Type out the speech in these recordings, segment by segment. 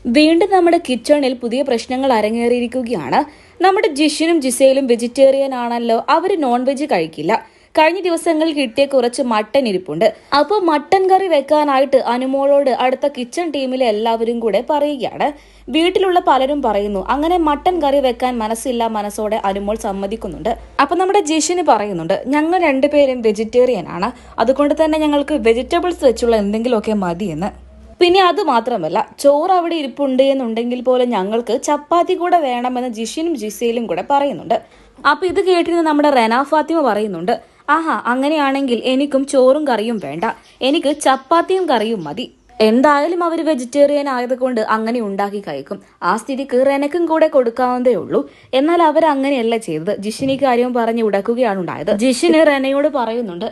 വീണ്ടും നമ്മുടെ കിച്ചണിൽ പുതിയ പ്രശ്നങ്ങൾ അരങ്ങേറിയിരിക്കുകയാണ്. നമ്മുടെ ജിഷിനും ജിസയിലും വെജിറ്റേറിയൻ ആണല്ലോ, അവര് നോൺ വെജ് കഴിക്കില്ല. കഴിഞ്ഞ ദിവസങ്ങളിൽ കിട്ടിയ കുറച്ച് മട്ടൻ ഇരിപ്പുണ്ട്. അപ്പോൾ മട്ടൻ കറി വെക്കാനായിട്ട് അനുമോളോട് അടുത്ത കിച്ചൺ ടീമിലെ എല്ലാവരും കൂടെ പറയുകയാണ്. വീട്ടിലുള്ള പലരും പറയുന്നു അങ്ങനെ മട്ടൻ കറി വെക്കാൻ മനസ്സോടെ അനുമോൾ സമ്മതിക്കുന്നുണ്ട്. അപ്പൊ നമ്മുടെ ജിഷിന് പറയുന്നുണ്ട്, ഞങ്ങൾ രണ്ടുപേരും വെജിറ്റേറിയൻ ആണ്, അതുകൊണ്ട് തന്നെ ഞങ്ങൾക്ക് വെജിറ്റബിൾസ് വെച്ചുള്ള എന്തെങ്കിലുമൊക്കെ മതിയെന്ന്. പിന്നെ അത് മാത്രമല്ല, ചോറ് അവിടെ ഇരിപ്പുണ്ട് എന്നുണ്ടെങ്കിൽ പോലും ഞങ്ങൾക്ക് ചപ്പാത്തി കൂടെ വേണമെന്ന് ജിഷിനും ജിസയിലും കൂടെ പറയുന്നുണ്ട്. അപ്പൊ ഇത് കേട്ടിരുന്ന് നമ്മുടെ റെന ഫാത്തിമ പറയുന്നുണ്ട്, ആഹാ അങ്ങനെയാണെങ്കിൽ എനിക്കും ചോറും കറിയും വേണ്ട, എനിക്ക് ചപ്പാത്തിയും കറിയും മതി. എന്തായാലും അവർ വെജിറ്റേറിയൻ ആയതുകൊണ്ട് അങ്ങനെ ഉണ്ടാക്കി കഴിക്കും. ആ സ്ഥിതിക്ക് റെനക്കും കൂടെ കൊടുക്കാവുന്നതേ ഉള്ളൂ. എന്നാൽ അവർ അങ്ങനെയല്ല ചെയ്തത്. ജിഷിന് കാര്യം പറഞ്ഞ് ഉടക്കുകയാണ് ഉണ്ടായത്. ജിഷിന് റെനയോട് പറയുന്നുണ്ട്,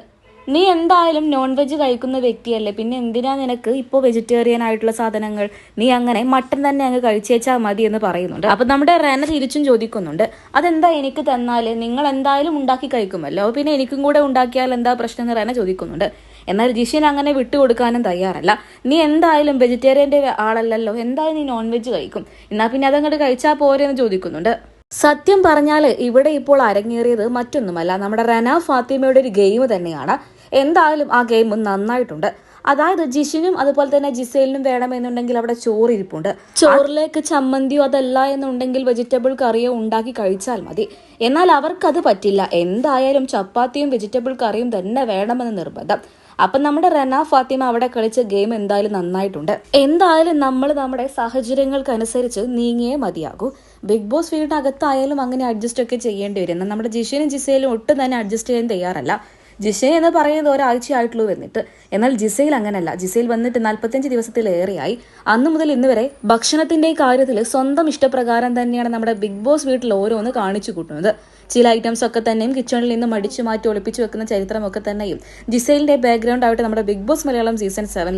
നീ എന്തായാലും നോൺ വെജ് കഴിക്കുന്ന വ്യക്തിയല്ലേ, പിന്നെ എന്തിനാ നിനക്ക് ഇപ്പോൾ വെജിറ്റേറിയൻ ആയിട്ടുള്ള സാധനങ്ങൾ, നീ അങ്ങനെ മട്ടൻ തന്നെ അങ്ങ് കഴിച്ചേച്ചാൽ മതി എന്ന് പറയുന്നുണ്ട്. അപ്പൊ നമ്മുടെ റെന തിരിച്ചും ചോദിക്കുന്നുണ്ട്, അതെന്താ എനിക്ക് തന്നാല്, നിങ്ങൾ എന്തായാലും ഉണ്ടാക്കി കഴിക്കുമല്ലോ, പിന്നെ എനിക്കും കൂടെ ഉണ്ടാക്കിയാൽ എന്താ പ്രശ്നം എന്ന് റെന ചോദിക്കുന്നുണ്ട്. എന്നാൽ ജിഷിൻ അങ്ങനെ വിട്ടുകൊടുക്കാനും തയ്യാറല്ല. നീ എന്തായാലും വെജിറ്റേറിയന്റെ ആളല്ലല്ലോ, എന്തായാലും നീ നോൺ വെജ് കഴിക്കും, എന്നാ പിന്നെ അതങ്ങോട്ട് കഴിച്ചാൽ പോരെന്ന് ചോദിക്കുന്നുണ്ട്. സത്യം പറഞ്ഞാൽ ഇവിടെ ഇപ്പോൾ അരങ്ങേറിയത് മറ്റൊന്നുമല്ല, നമ്മുടെ റെന ഫാത്തിമയുടെ ഒരു ഗെയിം തന്നെയാണ്. എന്തായാലും ആ ഗെയിം നന്നായിട്ടുണ്ട്. അതായത് ജിഷിനും അതുപോലെ തന്നെ ജിസേലിനും വേണമെന്നുണ്ടെങ്കിൽ അവിടെ ചോറിരിപ്പുണ്ട്. ചോറിലേക്ക് ചമ്മന്തിയോ അതല്ല എന്നുണ്ടെങ്കിൽ വെജിറ്റബിൾ കറിയോ ഉണ്ടാക്കി കഴിച്ചാൽ മതി. എന്നാൽ അവർക്കത് പറ്റില്ല. എന്തായാലും ചപ്പാത്തിയും വെജിറ്റബിൾ കറിയും തന്നെ വേണമെന്ന് നിർബന്ധം. അപ്പൊ നമ്മുടെ റെന ഫാത്തിമ അവിടെ കളിച്ച ഗെയിം എന്തായാലും നന്നായിട്ടുണ്ട്. എന്തായാലും നമ്മൾ നമ്മുടെ സാഹചര്യങ്ങൾക്കനുസരിച്ച് നീങ്ങിയേ മതിയാകൂ. ബിഗ് ബോസ് വീടിനകത്തായാലും അങ്ങനെ അഡ്ജസ്റ്റ് ഒക്കെ ചെയ്യേണ്ടി വരും. എന്നാൽ നമ്മുടെ ജിഷിനും ജിസയിലും ഒട്ടും തന്നെ അഡ്ജസ്റ്റ് ചെയ്യാൻ തയ്യാറല്ല. ജിസൈൽ എന്ന് പറയുന്നത് ഒരാഴ്ചയായിട്ടുള്ളൂ വന്നിട്ട്. എന്നാൽ ജിസൈൽ അങ്ങനല്ല. ജിസൈൽ വന്നിട്ട് 45 ദിവസത്തിലേറെയായി. അന്നു മുതൽ ഇന്ന് വരെ ഭക്ഷണത്തിന്റെ കാര്യത്തിൽ സ്വന്തം ഇഷ്ടപ്രകാരം തന്നെയാണ് നമ്മുടെ ബിഗ് ബോസ് വീട്ടിൽ ഓരോന്ന് കാണിച്ചു കൂട്ടുന്നത്. ചില ഐറ്റംസ് ഒക്കെ തന്നെയും കിച്ചണിൽ നിന്ന് മടിച്ചു മാറ്റി ഒളിപ്പിച്ചു വെക്കുന്ന ചരിത്രമൊക്കെ തന്നെയും ജിസൈലിന്റെ ബാക്ക്ഗ്രൗണ്ട് ആയിട്ട് നമ്മുടെ ബിഗ് ബോസ് മലയാളം സീസൺ 7